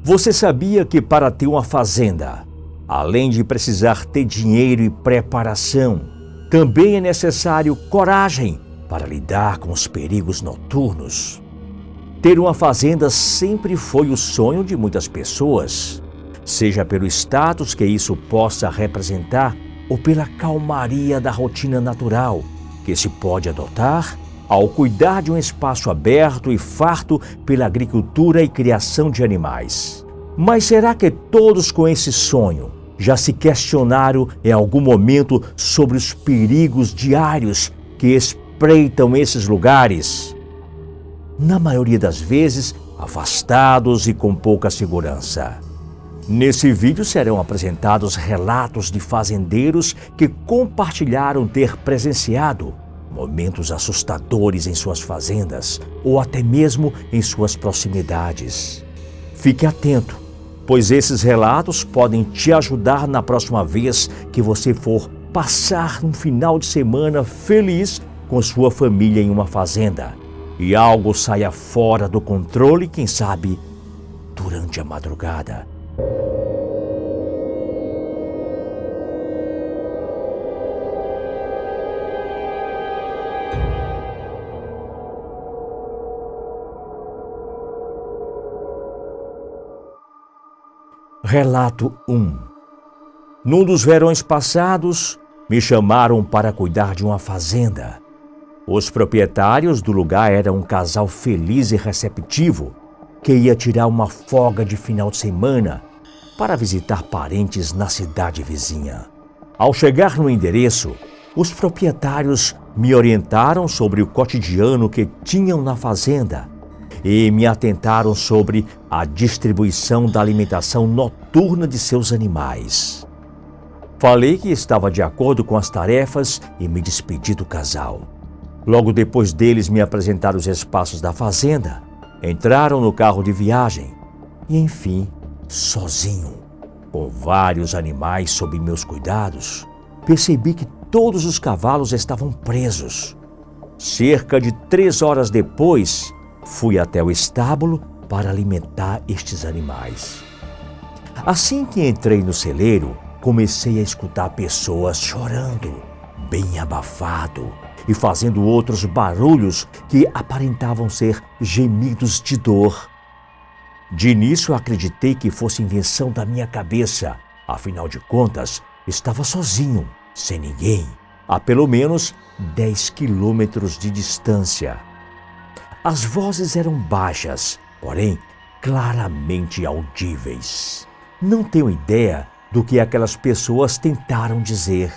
Você sabia que para ter uma fazenda, além de precisar ter dinheiro e preparação, também é necessário coragem para lidar com os perigos noturnos? Ter uma fazenda sempre foi o sonho de muitas pessoas, seja pelo status que isso possa representar ou pela calmaria da rotina natural que se pode adotar ao cuidar de um espaço aberto e farto pela agricultura e criação de animais. Mas será que todos com esse sonho já se questionaram em algum momento sobre os perigos diários que espreitam esses lugares? Na maioria das vezes, afastados e com pouca segurança. Nesse vídeo serão apresentados relatos de fazendeiros que compartilharam ter presenciado momentos assustadores em suas fazendas ou até mesmo em suas proximidades. Fique atento, pois esses relatos podem te ajudar na próxima vez que você for passar um final de semana feliz com sua família em uma fazenda e algo saia fora do controle, quem sabe, durante a madrugada. Relato 1. Num dos verões passados, me chamaram para cuidar de uma fazenda. Os proprietários do lugar eram um casal feliz e receptivo, que ia tirar uma folga de final de semana para visitar parentes na cidade vizinha. Ao chegar no endereço, os proprietários me orientaram sobre o cotidiano que tinham na fazenda e me atentaram sobre a distribuição da alimentação noturna de seus animais. Falei que estava de acordo com as tarefas e me despedi do casal. Logo depois deles me apresentar os espaços da fazenda, entraram no carro de viagem e, enfim, sozinho, com vários animais sob meus cuidados, percebi que todos os cavalos estavam presos. Cerca de 3 horas depois, fui até o estábulo para alimentar estes animais. Assim que entrei no celeiro, comecei a escutar pessoas chorando, bem abafado, e fazendo outros barulhos que aparentavam ser gemidos de dor. De início acreditei que fosse invenção da minha cabeça, afinal de contas, estava sozinho, sem ninguém, a pelo menos 10 quilômetros de distância. As vozes eram baixas, porém claramente audíveis. Não tenho ideia do que aquelas pessoas tentaram dizer.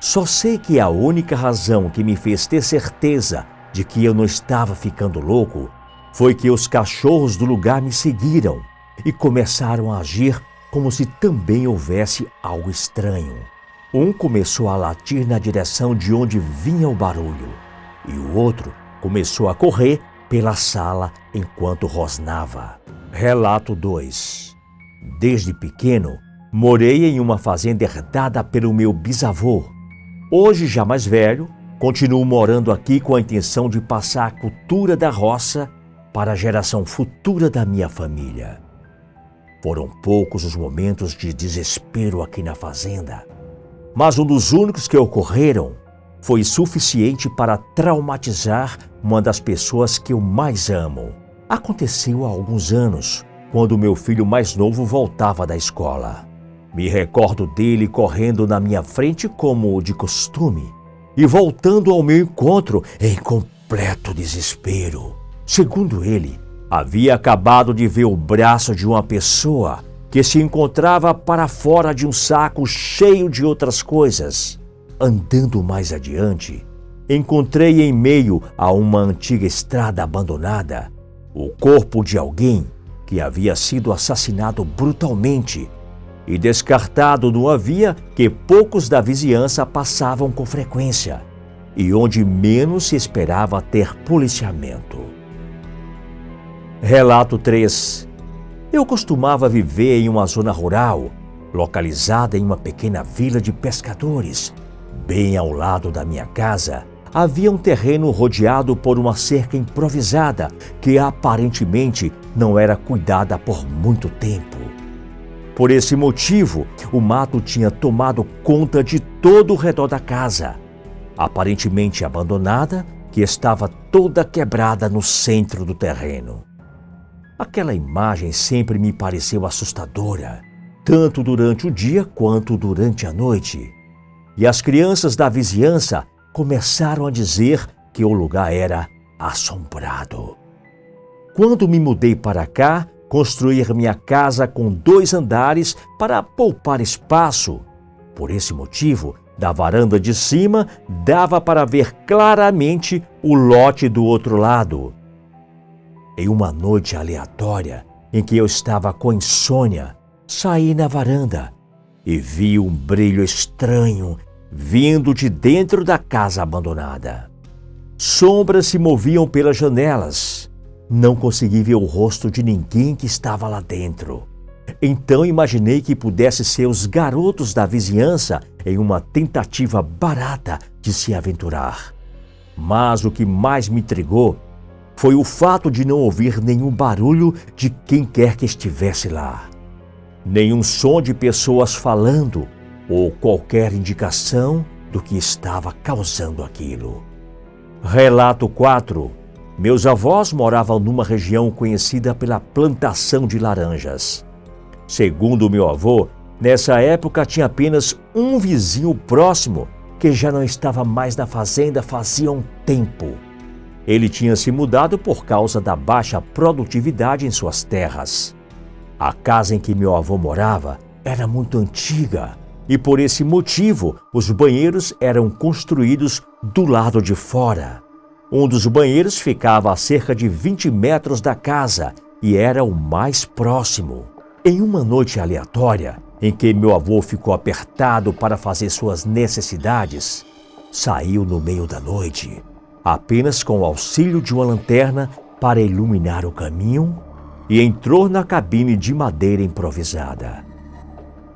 Só sei que a única razão que me fez ter certeza de que eu não estava ficando louco foi que os cachorros do lugar me seguiram e começaram a agir como se também houvesse algo estranho. Um começou a latir na direção de onde vinha o barulho e o outro começou a correr pela sala enquanto rosnava. Relato 2. Desde pequeno, morei em uma fazenda herdada pelo meu bisavô. Hoje, já mais velho, continuo morando aqui com a intenção de passar a cultura da roça para a geração futura da minha família. Foram poucos os momentos de desespero aqui na fazenda, mas um dos únicos que ocorreram foi suficiente para traumatizar uma das pessoas que eu mais amo. Aconteceu há alguns anos, quando meu filho mais novo voltava da escola. Me recordo dele correndo na minha frente como de costume e voltando ao meu encontro em completo desespero. Segundo ele, havia acabado de ver o braço de uma pessoa que se encontrava para fora de um saco cheio de outras coisas. Andando mais adiante, encontrei em meio a uma antiga estrada abandonada o corpo de alguém que havia sido assassinado brutalmente e descartado numa via que poucos da vizinhança passavam com frequência e onde menos se esperava ter policiamento. Relato 3. Eu costumava viver em uma zona rural, localizada em uma pequena vila de pescadores. Bem ao lado da minha casa, havia um terreno rodeado por uma cerca improvisada que aparentemente não era cuidada por muito tempo. Por esse motivo, o mato tinha tomado conta de todo o redor da casa, aparentemente abandonada, que estava toda quebrada no centro do terreno. Aquela imagem sempre me pareceu assustadora, tanto durante o dia quanto durante a noite. E as crianças da vizinhança começaram a dizer que o lugar era assombrado. Quando me mudei para cá, construí minha casa com 2 andares para poupar espaço. Por esse motivo, da varanda de cima dava para ver claramente o lote do outro lado. Em uma noite aleatória, em que eu estava com insônia, saí na varanda e vi um brilho estranho vindo de dentro da casa abandonada. Sombras se moviam pelas janelas. Não consegui ver o rosto de ninguém que estava lá dentro. Então imaginei que pudesse ser os garotos da vizinhança em uma tentativa barata de se aventurar. Mas o que mais me intrigou foi o fato de não ouvir nenhum barulho de quem quer que estivesse lá. Nenhum som de pessoas falando ou qualquer indicação do que estava causando aquilo. Relato 4. Meus avós moravam numa região conhecida pela plantação de laranjas. Segundo meu avô, nessa época tinha apenas um vizinho próximo que já não estava mais na fazenda fazia um tempo. Ele tinha se mudado por causa da baixa produtividade em suas terras. A casa em que meu avô morava era muito antiga e por esse motivo os banheiros eram construídos do lado de fora. Um dos banheiros ficava a cerca de 20 metros da casa e era o mais próximo. Em uma noite aleatória, em que meu avô ficou apertado para fazer suas necessidades, saiu no meio da noite, apenas com o auxílio de uma lanterna para iluminar o caminho, e entrou na cabine de madeira improvisada.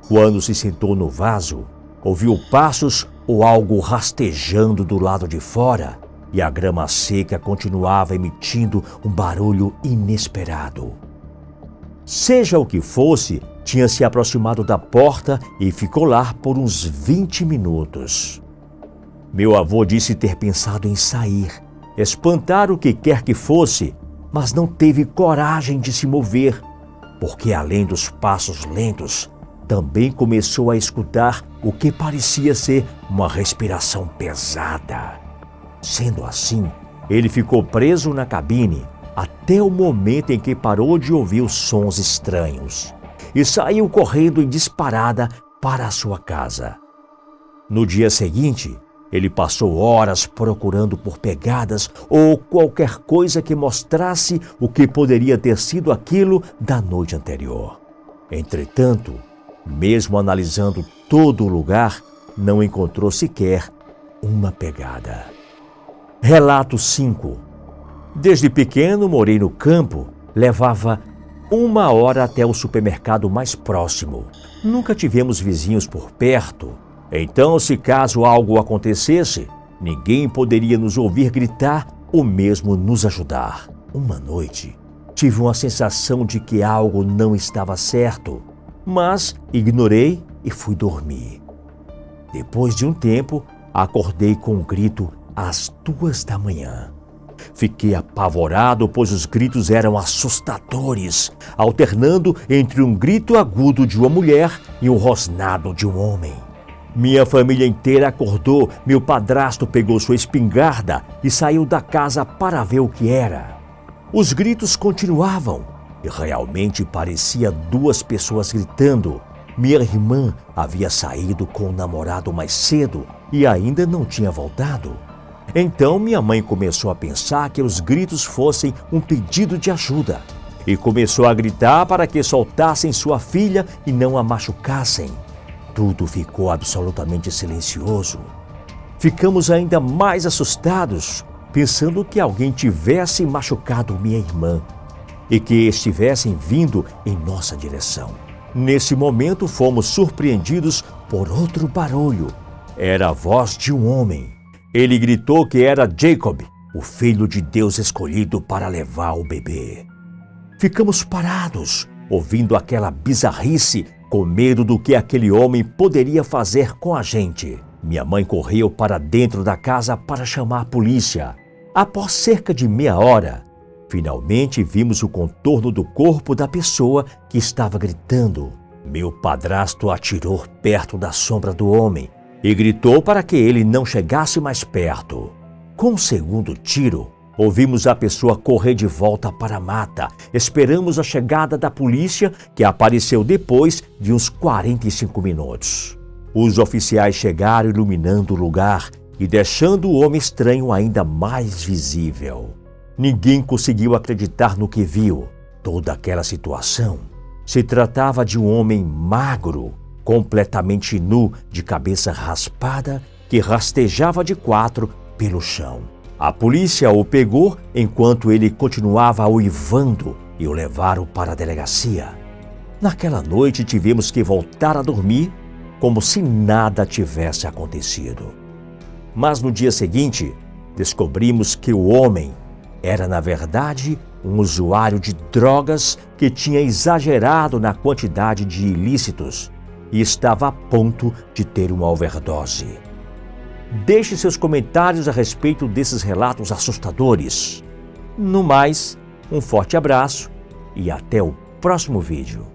Quando se sentou no vaso, ouviu passos ou algo rastejando do lado de fora, e a grama seca continuava emitindo um barulho inesperado. Seja o que fosse, tinha se aproximado da porta e ficou lá por uns 20 minutos. Meu avô disse ter pensado em sair, espantar o que quer que fosse, mas não teve coragem de se mover, porque além dos passos lentos, também começou a escutar o que parecia ser uma respiração pesada. Sendo assim, ele ficou preso na cabine até o momento em que parou de ouvir os sons estranhos e saiu correndo em disparada para a sua casa. No dia seguinte, ele passou horas procurando por pegadas ou qualquer coisa que mostrasse o que poderia ter sido aquilo da noite anterior. Entretanto, mesmo analisando todo o lugar, não encontrou sequer uma pegada. Relato 5. Desde pequeno morei no campo, levava 1 hora até o supermercado mais próximo. Nunca tivemos vizinhos por perto, então se caso algo acontecesse, ninguém poderia nos ouvir gritar ou mesmo nos ajudar. Uma noite, tive uma sensação de que algo não estava certo, mas ignorei e fui dormir. Depois de um tempo, acordei com um grito às 2 da manhã. Fiquei apavorado, pois os gritos eram assustadores, alternando entre um grito agudo de uma mulher e um rosnado de um homem. Minha família inteira acordou, meu padrasto pegou sua espingarda e saiu da casa para ver o que era. Os gritos continuavam e realmente parecia 2 pessoas gritando. Minha irmã havia saído com o namorado mais cedo e ainda não tinha voltado. Então minha mãe começou a pensar que os gritos fossem um pedido de ajuda e começou a gritar para que soltassem sua filha e não a machucassem. Tudo ficou absolutamente silencioso. Ficamos ainda mais assustados, pensando que alguém tivesse machucado minha irmã e que estivessem vindo em nossa direção. Nesse momento fomos surpreendidos por outro barulho. Era a voz de um homem. Ele gritou que era Jacob, o filho de Deus escolhido para levar o bebê. Ficamos parados, ouvindo aquela bizarrice, com medo do que aquele homem poderia fazer com a gente. Minha mãe correu para dentro da casa para chamar a polícia. Após cerca de meia hora, finalmente vimos o contorno do corpo da pessoa que estava gritando. Meu padrasto atirou perto da sombra do homem e gritou para que ele não chegasse mais perto. Com o segundo tiro, ouvimos a pessoa correr de volta para a mata. Esperamos a chegada da polícia, que apareceu depois de uns 45 minutos. Os oficiais chegaram iluminando o lugar e deixando o homem estranho ainda mais visível. Ninguém conseguiu acreditar no que viu. Toda aquela situação. Se tratava de um homem magro, completamente nu, de cabeça raspada, que rastejava de quatro pelo chão. A polícia o pegou enquanto ele continuava uivando e o levaram para a delegacia. Naquela noite tivemos que voltar a dormir como se nada tivesse acontecido. Mas no dia seguinte, descobrimos que o homem era, na verdade, um usuário de drogas que tinha exagerado na quantidade de ilícitos e estava a ponto de ter uma overdose. Deixe seus comentários a respeito desses relatos assustadores. No mais, um forte abraço e até o próximo vídeo.